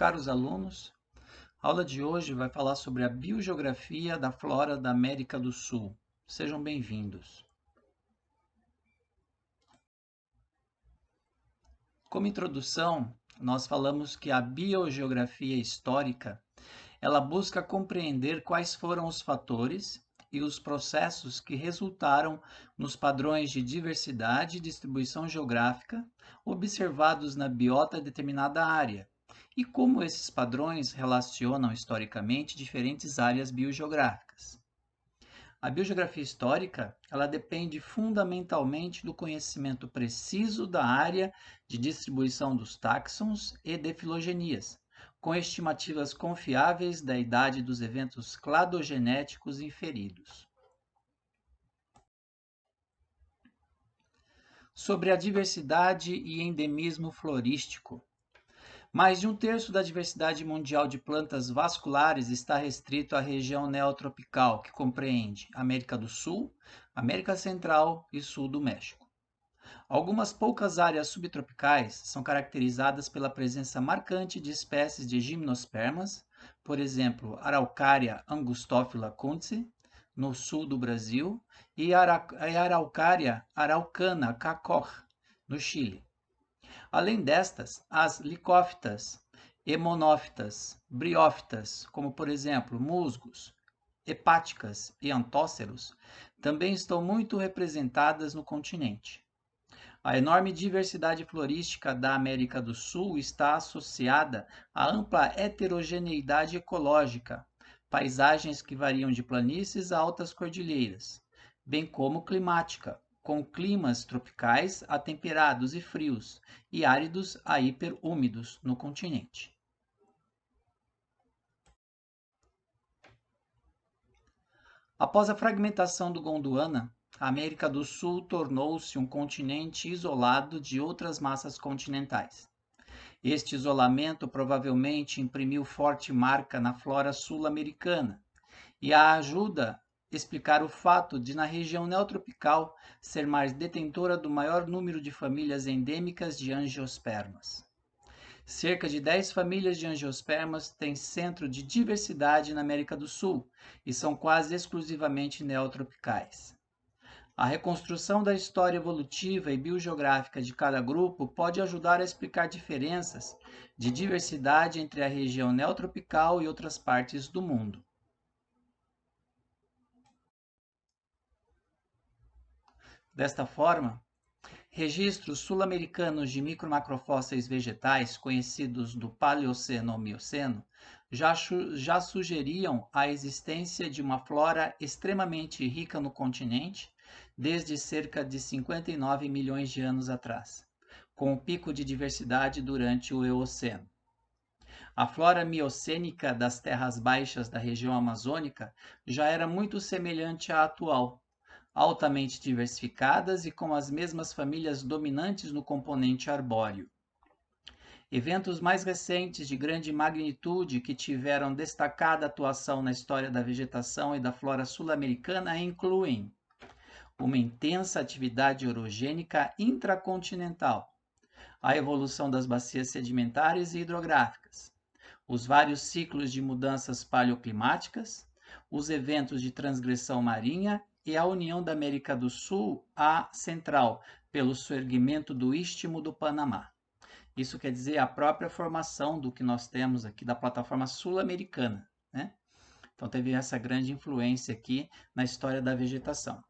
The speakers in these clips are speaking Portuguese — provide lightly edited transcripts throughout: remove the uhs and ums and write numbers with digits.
Caros alunos, a aula de hoje vai falar sobre a biogeografia da flora da América do Sul. Sejam bem-vindos. Como introdução, nós falamos que a biogeografia histórica, ela busca compreender quais foram os fatores e os processos que resultaram nos padrões de diversidade e distribuição geográfica observados na biota de determinada área, e como esses padrões relacionam historicamente diferentes áreas biogeográficas. A biogeografia histórica, ela depende fundamentalmente do conhecimento preciso da área de distribuição dos táxons e de filogenias, com estimativas confiáveis da idade dos eventos cladogenéticos inferidos. Sobre a diversidade e endemismo florístico. Mais de um terço da diversidade mundial de plantas vasculares está restrito à região neotropical, que compreende América do Sul, América Central e Sul do México. Algumas poucas áreas subtropicais são caracterizadas pela presença marcante de espécies de gimnospermas, por exemplo, Araucária angustófila kunze, no sul do Brasil, e Araucária araucana cacor, no Chile. Além destas, as licófitas, hemonófitas, briófitas, como por exemplo musgos, hepáticas e antóceros, também estão muito representadas no continente. A enorme diversidade florística da América do Sul está associada à ampla heterogeneidade ecológica, paisagens que variam de planícies a altas cordilheiras, bem como climática, com climas tropicais a temperados e frios e áridos a hiperúmidos no continente. Após a fragmentação do Gondwana, a América do Sul tornou-se um continente isolado de outras massas continentais. Este isolamento provavelmente imprimiu forte marca na flora sul-americana e a ajuda a explicar o fato de, na região neotropical, ser mais detentora do maior número de famílias endêmicas de angiospermas. Cerca de 10 famílias de angiospermas têm centro de diversidade na América do Sul e são quase exclusivamente neotropicais. A reconstrução da história evolutiva e biogeográfica de cada grupo pode ajudar a explicar diferenças de diversidade entre a região neotropical e outras partes do mundo. Desta forma, registros sul-americanos de micro-macrofósseis vegetais, conhecidos do Paleoceno ao Mioceno, já sugeriam a existência de uma flora extremamente rica no continente desde cerca de 59 milhões de anos atrás, com um pico de diversidade durante o Eoceno. A flora miocênica das terras baixas da região amazônica já era muito semelhante à atual, altamente diversificadas e com as mesmas famílias dominantes no componente arbóreo. Eventos mais recentes de grande magnitude que tiveram destacada atuação na história da vegetação e da flora sul-americana incluem uma intensa atividade orogênica intracontinental, a evolução das bacias sedimentares e hidrográficas, os vários ciclos de mudanças paleoclimáticas, os eventos de transgressão marinha e a união da América do Sul à Central, pelo surgimento do Istmo do Panamá. Isso quer dizer a própria formação do que nós temos aqui da plataforma sul-americana, né? Então teve essa grande influência aqui na história da vegetação.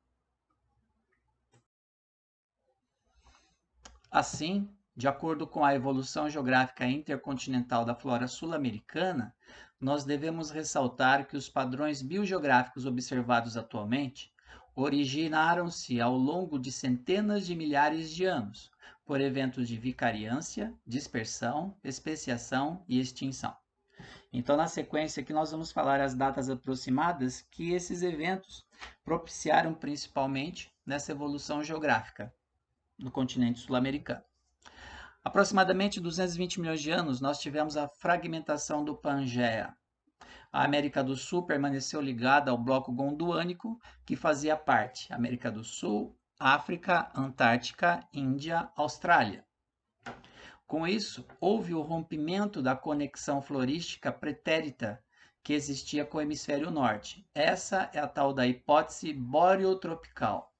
Assim, de acordo com a evolução geográfica intercontinental da flora sul-americana, nós devemos ressaltar que os padrões biogeográficos observados atualmente originaram-se ao longo de centenas de milhares de anos, por eventos de vicariância, dispersão, especiação e extinção. Então, na sequência aqui, nós vamos falar as datas aproximadas que esses eventos propiciaram principalmente nessa evolução geográfica do continente sul-americano. Aproximadamente 220 milhões de anos, nós tivemos a fragmentação do Pangeia. A América do Sul permaneceu ligada ao bloco gondwânico, que fazia parte América do Sul, África, Antártica, Índia, Austrália. Com isso, houve o rompimento da conexão florística pretérita que existia com o hemisfério norte. Essa é a tal da hipótese boreotropical.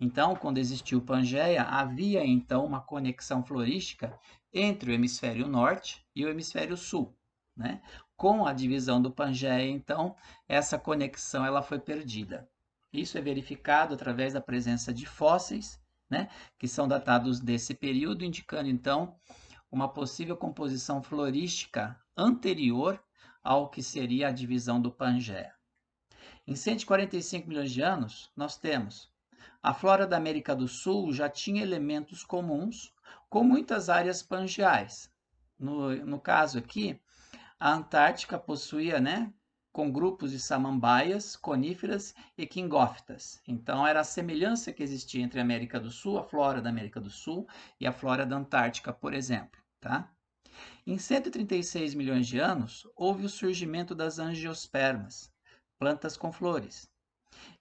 Então, quando existiu o Pangeia, havia então uma conexão florística entre o hemisfério norte e o hemisfério sul, né? Com a divisão do Pangeia, então, essa conexão ela foi perdida. Isso é verificado através da presença de fósseis, né, que são datados desse período, indicando então uma possível composição florística anterior ao que seria a divisão do Pangeia. Em 145 milhões de anos, nós temos a flora da América do Sul já tinha elementos comuns com muitas áreas pangeais. No caso aqui, a Antártica possuía, né, com grupos de samambaias, coníferas e quingófitas. Então, era a semelhança que existia entre a América do Sul, a flora da América do Sul, e a flora da Antártica, por exemplo. Tá? Em 136 milhões de anos, houve o surgimento das angiospermas, plantas com flores.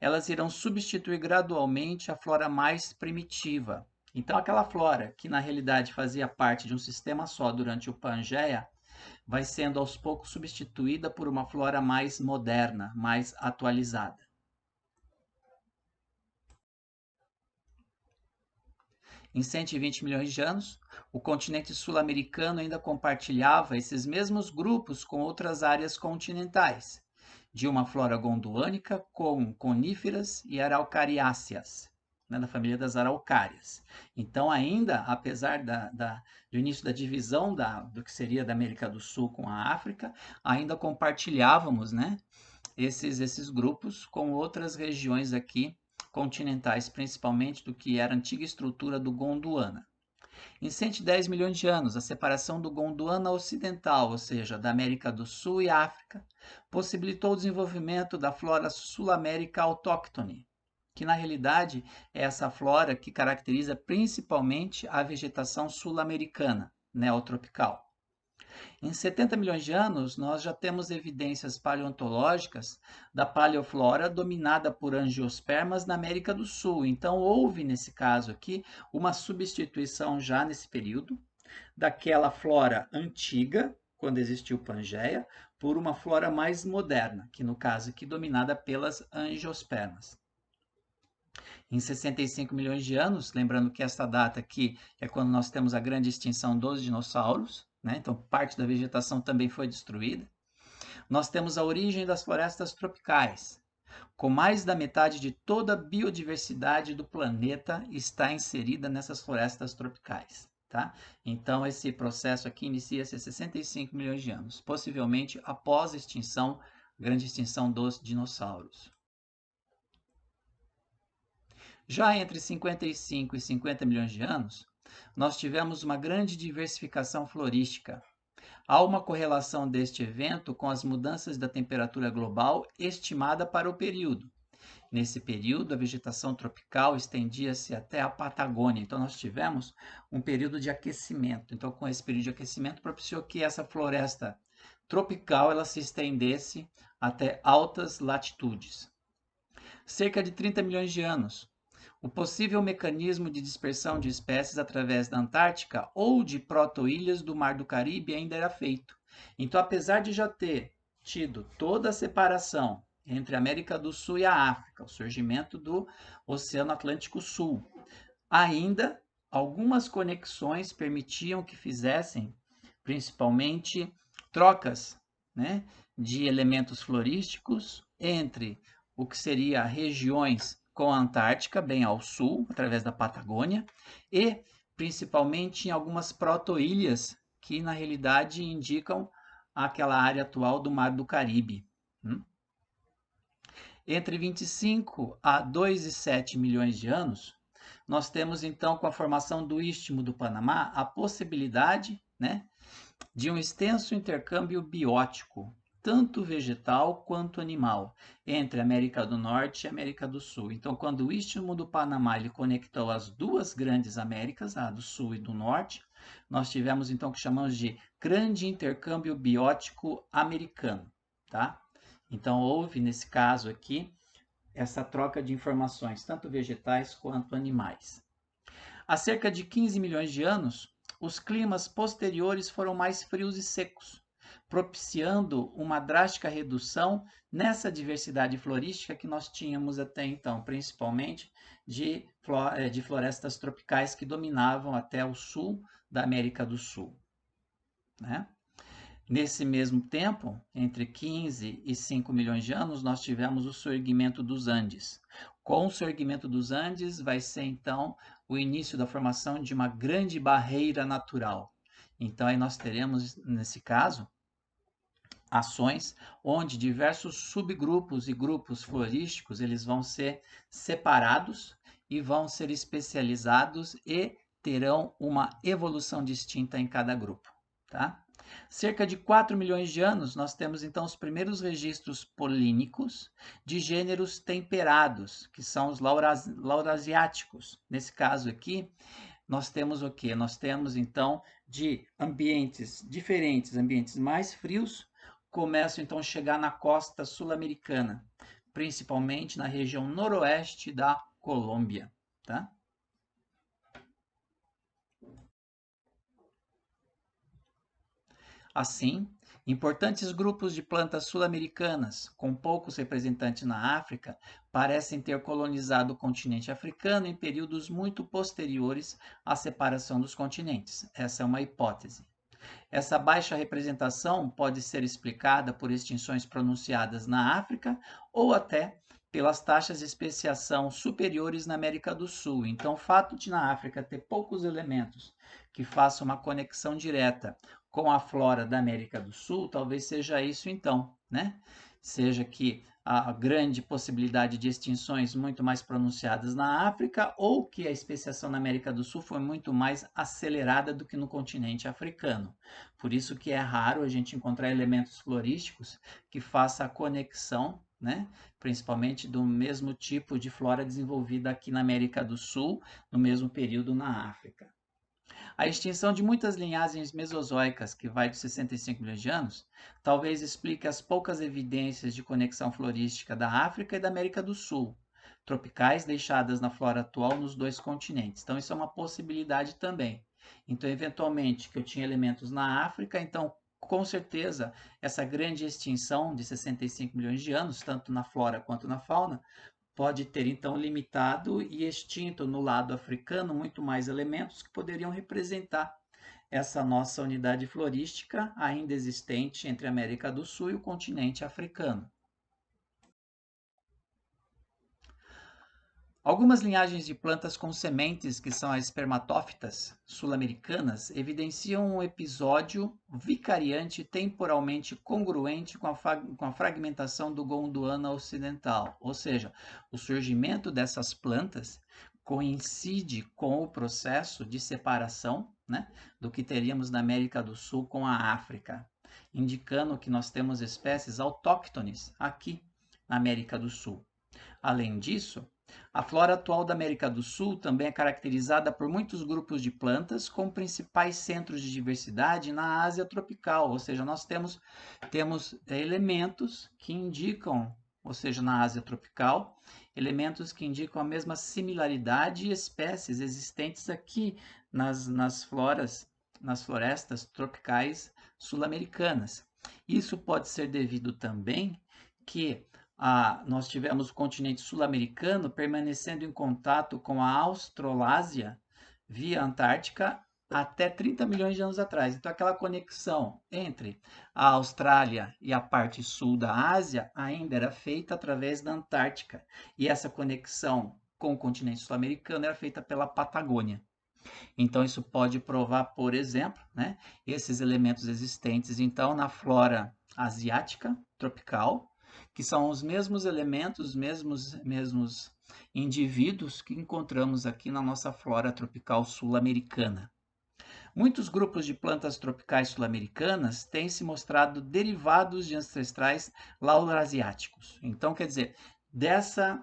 Elas irão substituir gradualmente a flora mais primitiva. Então, aquela flora que na realidade fazia parte de um sistema só durante o Pangeia, vai sendo aos poucos substituída por uma flora mais moderna, mais atualizada. Em 120 milhões de anos, o continente sul-americano ainda compartilhava esses mesmos grupos com outras áreas continentais, de uma flora gondwânica com coníferas e araucariáceas, né, da família das araucárias. Então, ainda, apesar do início da divisão do que seria da América do Sul com a África, ainda compartilhávamos, né, esses grupos com outras regiões aqui continentais, principalmente do que era a antiga estrutura do Gondwana. Em 110 milhões de anos, a separação do Gondwana Ocidental, ou seja, da América do Sul e África, possibilitou o desenvolvimento da flora sul-américa autóctone, que na realidade é essa flora que caracteriza principalmente a vegetação sul-americana, neotropical. Em 70 milhões de anos, nós já temos evidências paleontológicas da paleoflora dominada por angiospermas na América do Sul. Então, houve, nesse caso aqui, uma substituição já nesse período daquela flora antiga, quando existiu Pangeia, por uma flora mais moderna, que no caso aqui dominada pelas angiospermas. Em 65 milhões de anos, lembrando que esta data aqui é quando nós temos a grande extinção dos dinossauros, né? Então parte da vegetação também foi destruída. Nós temos a origem das florestas tropicais, com mais da metade de toda a biodiversidade do planeta está inserida nessas florestas tropicais. Tá? Então, esse processo aqui inicia-se há 65 milhões de anos, possivelmente após a extinção, grande extinção dos dinossauros. Já entre 55 e 50 milhões de anos, nós tivemos uma grande diversificação florística. Há uma correlação deste evento com as mudanças da temperatura global estimada para o período. Nesse período, a vegetação tropical estendia-se até a Patagônia. Então, nós tivemos um período de aquecimento. Então, com esse período de aquecimento, propiciou que essa floresta tropical ela se estendesse até altas latitudes. Cerca de 30 milhões de anos. O possível mecanismo de dispersão de espécies através da Antártica ou de proto-ilhas do Mar do Caribe ainda era feito. Então, apesar de já ter tido toda a separação entre a América do Sul e a África, o surgimento do Oceano Atlântico Sul, ainda algumas conexões permitiam que fizessem, principalmente, trocas, né, de elementos florísticos entre o que seria regiões com a Antártica, bem ao sul, através da Patagônia, e principalmente em algumas proto-ilhas que na realidade indicam aquela área atual do Mar do Caribe. Entre 25 a 2,7 milhões de anos, nós temos então com a formação do Istmo do Panamá a possibilidade, né, de um extenso intercâmbio biótico, tanto vegetal quanto animal, entre a América do Norte e a América do Sul. Então, quando o Istmo do Panamá ele conectou as duas grandes Américas, a do Sul e do Norte, nós tivemos então o que chamamos de grande intercâmbio biótico americano, tá? Então, houve nesse caso aqui essa troca de informações, tanto vegetais quanto animais. Há cerca de 15 milhões de anos, os climas posteriores foram mais frios e secos, propiciando uma drástica redução nessa diversidade florística que nós tínhamos até então, principalmente de florestas tropicais que dominavam até o sul da América do Sul, né? Nesse mesmo tempo, entre 15 e 5 milhões de anos, nós tivemos o surgimento dos Andes. Com o surgimento dos Andes, vai ser então o início da formação de uma grande barreira natural. Então, aí nós teremos, nesse caso, ações onde diversos subgrupos e grupos florísticos eles vão ser separados e vão ser especializados e terão uma evolução distinta em cada grupo, tá? Cerca de 4 milhões de anos, nós temos então os primeiros registros polínicos de gêneros temperados, que são os laurasiáticos. Nesse caso aqui, nós temos o quê? Nós temos então de ambientes diferentes, ambientes mais frios, começam então a chegar na costa sul-americana, principalmente na região noroeste da Colômbia, tá? Assim, importantes grupos de plantas sul-americanas, com poucos representantes na África, parecem ter colonizado o continente africano em períodos muito posteriores à separação dos continentes. Essa é uma hipótese. Essa baixa representação pode ser explicada por extinções pronunciadas na África ou até pelas taxas de especiação superiores na América do Sul. Então, o fato de na África ter poucos elementos que façam uma conexão direta com a flora da América do Sul, talvez seja isso então, né? Seja que a grande possibilidade de extinções muito mais pronunciadas na África ou que a especiação na América do Sul foi muito mais acelerada do que no continente africano. Por isso que é raro a gente encontrar elementos florísticos que façam a conexão, né? Principalmente do mesmo tipo de flora desenvolvida aqui na América do Sul, no mesmo período na África. A extinção de muitas linhagens mesozoicas, que vai de 65 milhões de anos, talvez explique as poucas evidências de conexão florística da África e da América do Sul, tropicais deixadas na flora atual nos dois continentes. Então, isso é uma possibilidade também. Então, eventualmente, que eu tinha elementos na África, então, com certeza, essa grande extinção de 65 milhões de anos, tanto na flora quanto na fauna, pode ter então limitado e extinto no lado africano muito mais elementos que poderiam representar essa nossa unidade florística ainda existente entre a América do Sul e o continente africano. Algumas linhagens de plantas com sementes, que são as espermatófitas sul-americanas, evidenciam um episódio vicariante temporalmente congruente com a fragmentação do Gondwana ocidental, ou seja, o surgimento dessas plantas coincide com o processo de separação, né, do que teríamos na América do Sul com a África, indicando que nós temos espécies autóctones aqui na América do Sul. Além disso, a flora atual da América do Sul também é caracterizada por muitos grupos de plantas, com principais centros de diversidade na Ásia tropical, ou seja, nós temos elementos que indicam, ou seja, na Ásia tropical, elementos que indicam a mesma similaridade e espécies existentes aqui nas florestas tropicais sul-americanas. Isso pode ser devido também que nós tivemos o continente sul-americano permanecendo em contato com a Australásia via Antártica até 30 milhões de anos atrás. Então, aquela conexão entre a Austrália e a parte sul da Ásia ainda era feita através da Antártica. E essa conexão com o continente sul-americano era feita pela Patagônia. Então, isso pode provar, por exemplo, né, esses elementos existentes, então, na flora asiática tropical, que são os mesmos elementos, mesmos indivíduos que encontramos aqui na nossa flora tropical sul-americana. Muitos grupos de plantas tropicais sul-americanas têm se mostrado derivados de ancestrais laurasiáticos. Então, quer dizer, dessa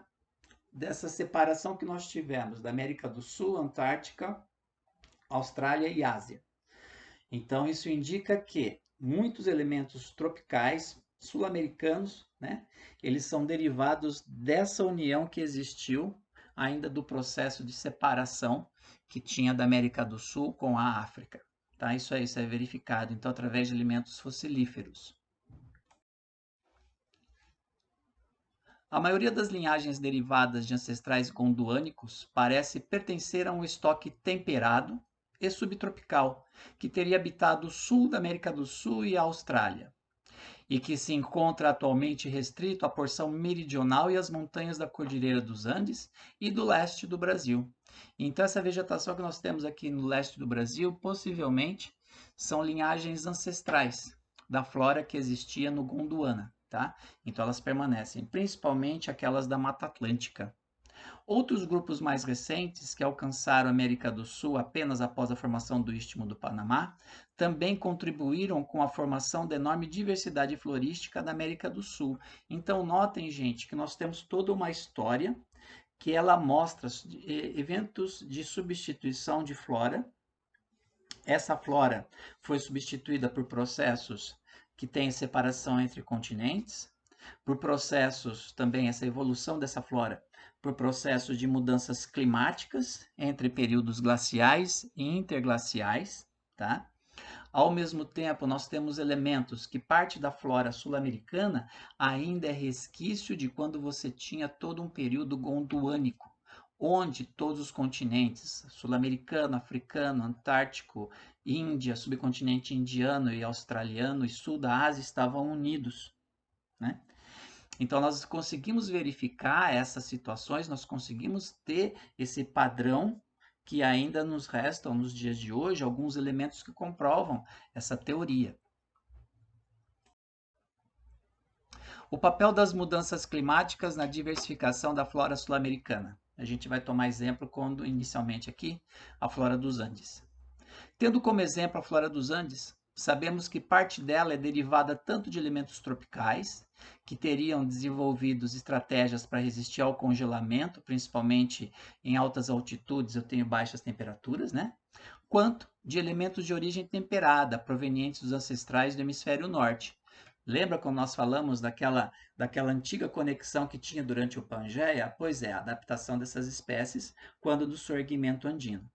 separação que nós tivemos da América do Sul, Antártica, Austrália e Ásia. Então, isso indica que muitos elementos tropicais sul-americanos, né, eles são derivados dessa união que existiu ainda do processo de separação que tinha da América do Sul com a África. Tá? Isso é verificado, então, através de alimentos fossilíferos. A maioria das linhagens derivadas de ancestrais gondwânicos parece pertencer a um estoque temperado e subtropical, que teria habitado o sul da América do Sul e a Austrália, e que se encontra atualmente restrito à porção meridional e às montanhas da Cordilheira dos Andes e do leste do Brasil. Então, essa vegetação que nós temos aqui no leste do Brasil, possivelmente, são linhagens ancestrais da flora que existia no Gondwana, tá? Então, elas permanecem, principalmente aquelas da Mata Atlântica. Outros grupos mais recentes, que alcançaram a América do Sul apenas após a formação do Istmo do Panamá, também contribuíram com a formação da enorme diversidade florística da América do Sul. Então, notem, gente, que nós temos toda uma história que ela mostra eventos de substituição de flora. Essa flora foi substituída por processos que têm separação entre continentes, por processos também, essa evolução dessa flora, por processos de mudanças climáticas entre períodos glaciais e interglaciais, tá? Ao mesmo tempo, nós temos elementos que parte da flora sul-americana ainda é resquício de quando você tinha todo um período gondwânico, onde todos os continentes, sul-americano, africano, antártico, Índia, subcontinente indiano e australiano e sul da Ásia estavam unidos, né? Então, nós conseguimos verificar essas situações, nós conseguimos ter esse padrão que ainda nos restam nos dias de hoje, alguns elementos que comprovam essa teoria. O papel das mudanças climáticas na diversificação da flora sul-americana. A gente vai tomar exemplo quando, inicialmente aqui, a flora dos Andes. Tendo como exemplo a flora dos Andes, sabemos que parte dela é derivada tanto de elementos tropicais, que teriam desenvolvido estratégias para resistir ao congelamento, principalmente em altas altitudes, eu tenho baixas temperaturas, né? Quanto de elementos de origem temperada, provenientes dos ancestrais do hemisfério norte. Lembra quando nós falamos daquela antiga conexão que tinha durante o Pangeia? Pois é, a adaptação dessas espécies quando do surgimento andino.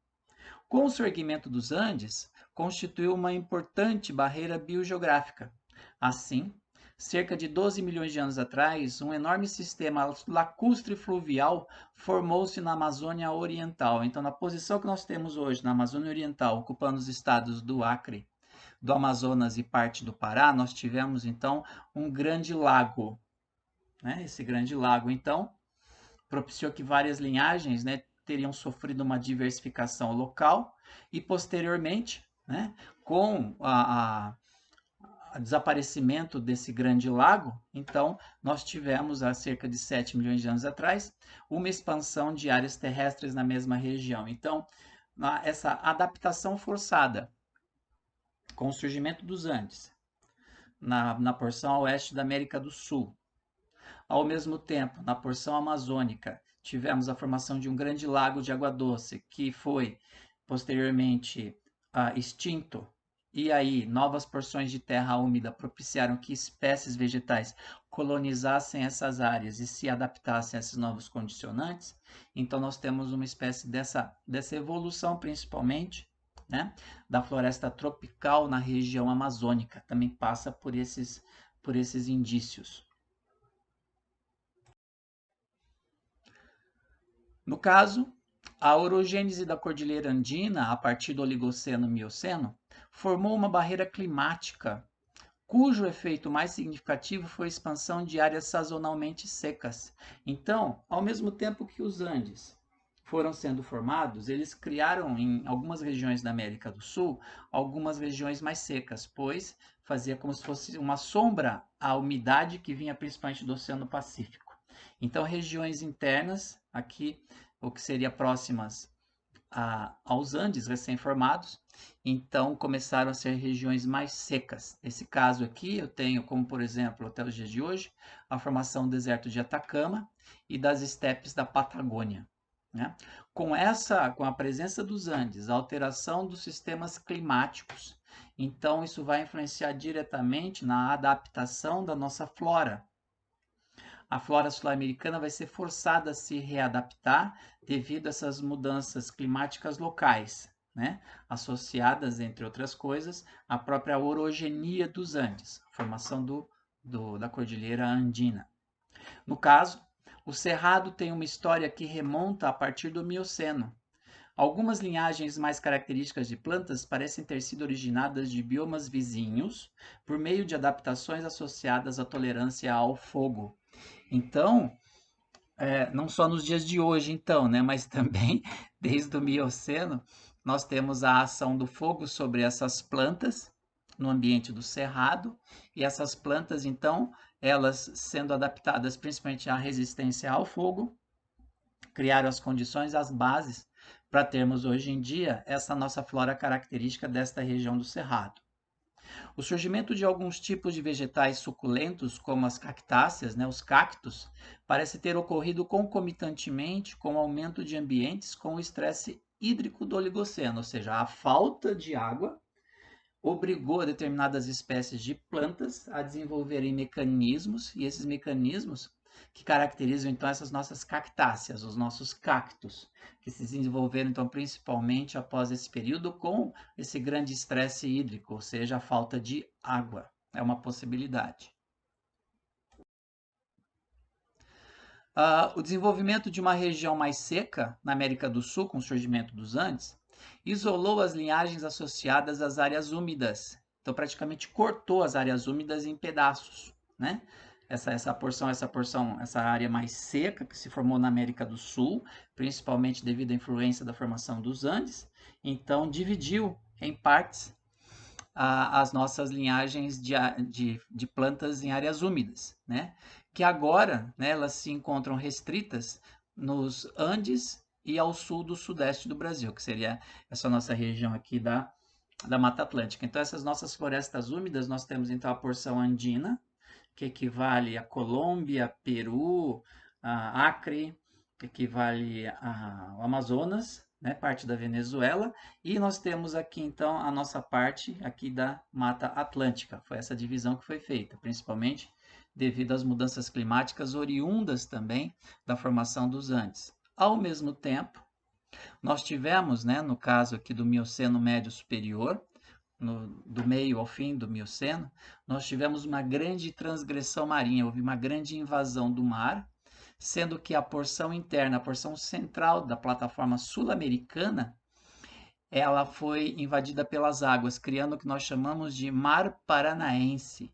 Com o surgimento dos Andes, constituiu uma importante barreira biogeográfica. Assim, cerca de 12 milhões de anos atrás, um enorme sistema lacustre fluvial formou-se na Amazônia Oriental. Então, na posição que nós temos hoje, na Amazônia Oriental, ocupando os estados do Acre, do Amazonas e parte do Pará, nós tivemos, então, um grande lago. Né? Esse grande lago, então, propiciou que várias linhagens, né, teriam sofrido uma diversificação local e, posteriormente, né, com o desaparecimento desse grande lago, então nós tivemos, há cerca de 7 milhões de anos atrás, uma expansão de áreas terrestres na mesma região. Então, essa adaptação forçada com o surgimento dos Andes, na porção oeste da América do Sul, ao mesmo tempo, na porção amazônica, tivemos a formação de um grande lago de água doce, que foi posteriormente extinto, e aí novas porções de terra úmida propiciaram que espécies vegetais colonizassem essas áreas e se adaptassem a esses novos condicionantes. Então, nós temos uma espécie dessa evolução, principalmente, né, da floresta tropical na região amazônica, também passa por esses indícios. No caso, a orogênese da Cordilheira Andina, a partir do Oligoceno-Mioceno, formou uma barreira climática, cujo efeito mais significativo foi a expansão de áreas sazonalmente secas. Então, ao mesmo tempo que os Andes foram sendo formados, eles criaram em algumas regiões da América do Sul algumas regiões mais secas, pois fazia como se fosse uma sombra à umidade que vinha principalmente do Oceano Pacífico. Então, regiões internas, aqui, o que seria próximas aos Andes recém-formados, então começaram a ser regiões mais secas. Nesse caso aqui, eu tenho como, por exemplo, até os dias de hoje, a formação do deserto de Atacama e das estepes da Patagônia. Né? Com a presença dos Andes, a alteração dos sistemas climáticos, então isso vai influenciar diretamente na adaptação da nossa flora. A flora sul-americana vai ser forçada a se readaptar devido a essas mudanças climáticas locais. né, associadas, entre outras coisas, à própria orogenia dos Andes, a formação da Cordilheira Andina. No caso, o Cerrado tem uma história que remonta a partir do Mioceno. Algumas linhagens mais características de plantas parecem ter sido originadas de biomas vizinhos por meio de adaptações associadas à tolerância ao fogo. Então, não só nos dias de hoje, então, né, mas também desde o Mioceno, nós temos a ação do fogo sobre essas plantas no ambiente do cerrado, e essas plantas, então, elas sendo adaptadas principalmente à resistência ao fogo, criaram as condições, as bases, para termos hoje em dia essa nossa flora característica desta região do cerrado. O surgimento de alguns tipos de vegetais suculentos, como as cactáceas, né, os cactos, parece ter ocorrido concomitantemente com o aumento de ambientes com o estresse hídrico do Oligoceno, ou seja, a falta de água obrigou determinadas espécies de plantas a desenvolverem mecanismos, e esses mecanismos que caracterizam então essas nossas cactáceas, os nossos cactos, que se desenvolveram então principalmente após esse período com esse grande estresse hídrico, ou seja, a falta de água. É uma possibilidade. O desenvolvimento de uma região mais seca na América do Sul, com o surgimento dos Andes, isolou as linhagens associadas às áreas úmidas. Então, praticamente cortou as áreas úmidas em pedaços, né? Essa área mais seca que se formou na América do Sul, principalmente devido à influência da formação dos Andes, então dividiu em partes as nossas linhagens de plantas em áreas úmidas, né? Que agora, né, elas se encontram restritas nos Andes e ao sul do sudeste do Brasil, que seria essa nossa região aqui da Mata Atlântica. Então, essas nossas florestas úmidas, nós temos então a porção andina, que equivale a Colômbia, Peru, a Acre, que equivale ao Amazonas, né, parte da Venezuela, e nós temos aqui então a nossa parte aqui da Mata Atlântica. Foi essa divisão que foi feita, principalmente devido às mudanças climáticas oriundas também da formação dos Andes. Ao mesmo tempo, nós tivemos, né, no caso aqui do Mioceno Médio Superior, do meio ao fim do Mioceno, nós tivemos uma grande transgressão marinha, houve uma grande invasão do mar, sendo que a porção interna, a porção central da plataforma sul-americana, ela foi invadida pelas águas, criando o que nós chamamos de Mar Paranaense.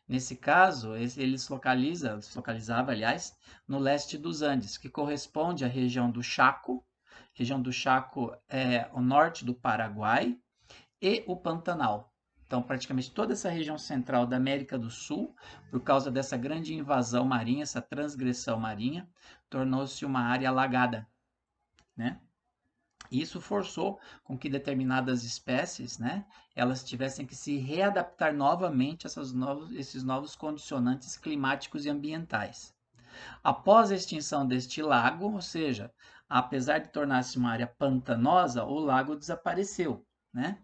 Nesse caso, ele se localizava, aliás, no leste dos Andes, que corresponde à região do Chaco. A região do Chaco é o norte do Paraguai e o Pantanal. Então, praticamente toda essa região central da América do Sul, por causa dessa grande invasão marinha, essa transgressão marinha, tornou-se uma área alagada, né? Isso forçou com que determinadas espécies, né, elas tivessem que se readaptar novamente a esses novos condicionantes climáticos e ambientais. Após a extinção deste lago, ou seja, apesar de tornar-se uma área pantanosa, o lago desapareceu, né?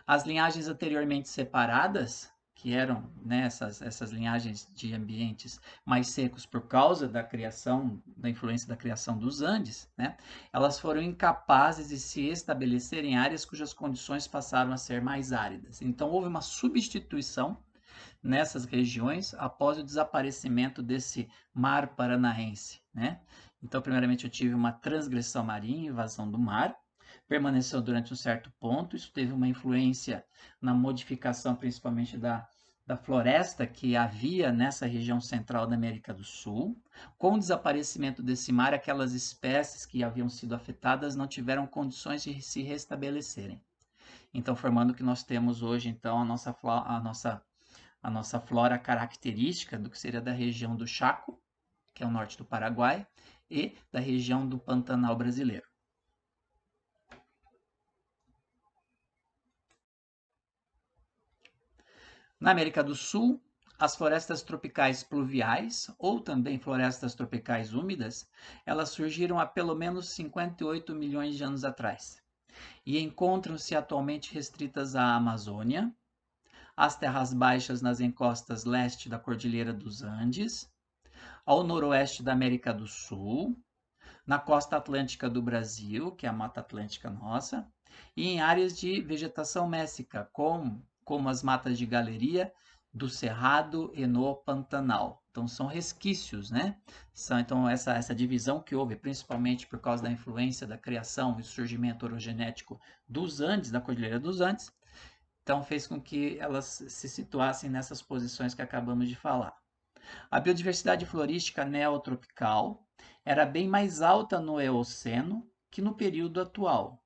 As linhagens anteriormente separadas, que eram, né, essas linhagens de ambientes mais secos por causa da criação, da influência da criação dos Andes, né, elas foram incapazes de se estabelecer em áreas cujas condições passaram a ser mais áridas. Então, houve uma substituição nessas regiões após o desaparecimento desse mar paranaense, né? Então, primeiramente, eu tive uma transgressão marinha, invasão do mar, permaneceu durante um certo ponto, isso teve uma influência na modificação principalmente da floresta que havia nessa região central da América do Sul. Com o desaparecimento desse mar, aquelas espécies que haviam sido afetadas não tiveram condições de se restabelecerem. Então, formando o que nós temos hoje, então, a nossa flora característica do que seria da região do Chaco, que é o norte do Paraguai, e da região do Pantanal brasileiro. Na América do Sul, as florestas tropicais pluviais, ou também florestas tropicais úmidas, elas surgiram há pelo menos 58 milhões de anos atrás e encontram-se atualmente restritas à Amazônia, às terras baixas nas encostas leste da Cordilheira dos Andes, ao noroeste da América do Sul, na costa atlântica do Brasil, que é a Mata Atlântica nossa, e em áreas de vegetação méssica, como as matas de galeria, do Cerrado e no Pantanal. Então, são resquícios, né? Então, essa divisão que houve, principalmente por causa da influência da criação e surgimento orogenético dos Andes, da Cordilheira dos Andes, então fez com que elas se situassem nessas posições que acabamos de falar. A biodiversidade florística neotropical era bem mais alta no Eoceno que no período atual.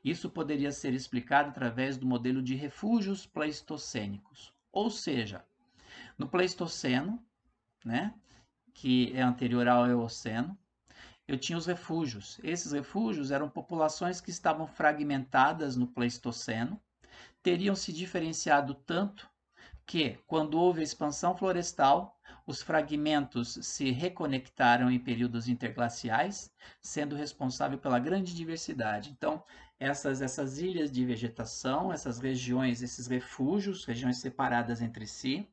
Isso poderia ser explicado através do modelo de refúgios pleistocênicos. Ou seja, no Pleistoceno, né, que é anterior ao Eoceno, eu tinha os refúgios. Esses refúgios eram populações que estavam fragmentadas no Pleistoceno, teriam se diferenciado tanto que, quando houve a expansão florestal, os fragmentos se reconectaram em períodos interglaciais, sendo responsável pela grande diversidade. Então, essas ilhas de vegetação, essas regiões, esses refúgios, regiões separadas entre si,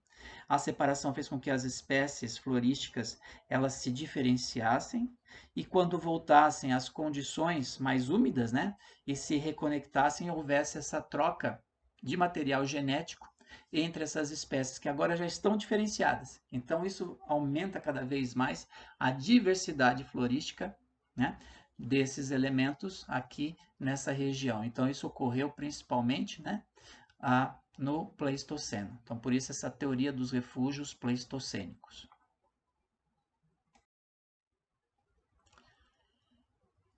a separação fez com que as espécies florísticas elas se diferenciassem e quando voltassem às condições mais úmidas, né, e se reconectassem, houvesse essa troca de material genético entre essas espécies que agora já estão diferenciadas. Então, isso aumenta cada vez mais a diversidade florística, né, desses elementos aqui nessa região. Então, isso ocorreu principalmente, né, no Pleistoceno. Então, por isso essa teoria dos refúgios pleistocênicos.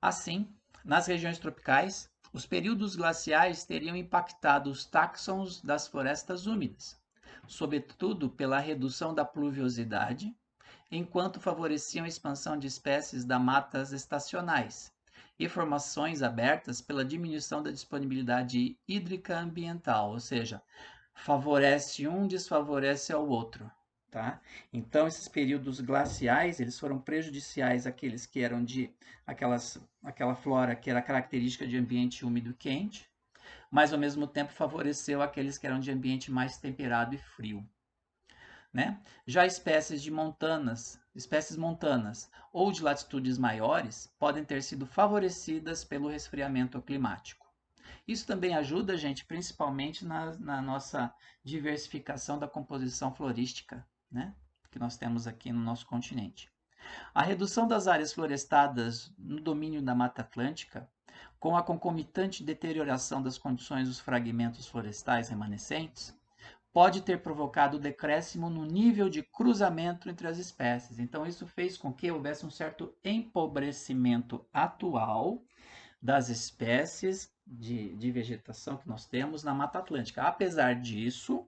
Assim, nas regiões tropicais, os períodos glaciais teriam impactado os táxons das florestas úmidas, sobretudo pela redução da pluviosidade, enquanto favoreciam a expansão de espécies da matas estacionais e formações abertas pela diminuição da disponibilidade hídrica ambiental, ou seja, favorece um, desfavorece ao outro. Tá? Então, esses períodos glaciais, eles foram prejudiciais àqueles que eram de aquela flora que era característica de ambiente úmido e quente, mas ao mesmo tempo favoreceu aqueles que eram de ambiente mais temperado e frio. Né? Já espécies montanas ou de latitudes maiores podem ter sido favorecidas pelo resfriamento climático. Isso também ajuda, gente, principalmente na nossa diversificação da composição florística, né? Que nós temos aqui no nosso continente. A redução das áreas florestadas no domínio da Mata Atlântica, com a concomitante deterioração das condições dos fragmentos florestais remanescentes, pode ter provocado decréscimo no nível de cruzamento entre as espécies. Então, isso fez com que houvesse um certo empobrecimento atual das espécies de vegetação que nós temos na Mata Atlântica. Apesar disso,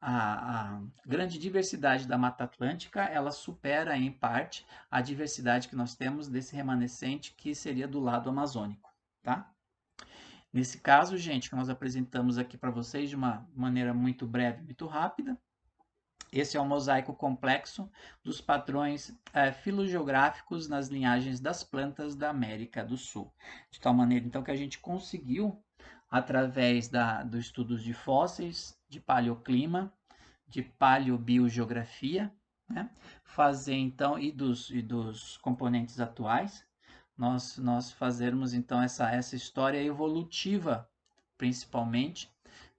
a grande diversidade da Mata Atlântica, ela supera em parte a diversidade que nós temos desse remanescente que seria do lado amazônico, tá? Nesse caso, gente, que nós apresentamos aqui para vocês de uma maneira muito breve, muito rápida, esse é um mosaico complexo dos padrões filogeográficos nas linhagens das plantas da América do Sul. De tal maneira, então, que a gente conseguiu, através dos estudos de fósseis, de paleoclima, de paleobiogeografia, né, fazer, então, e dos componentes atuais, nós fazermos, então, essa história evolutiva, principalmente,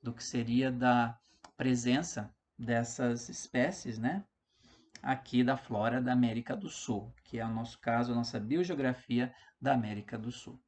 do que seria da presença dessas espécies, né, aqui da flora da América do Sul, que é o nosso caso, a nossa biogeografia da América do Sul.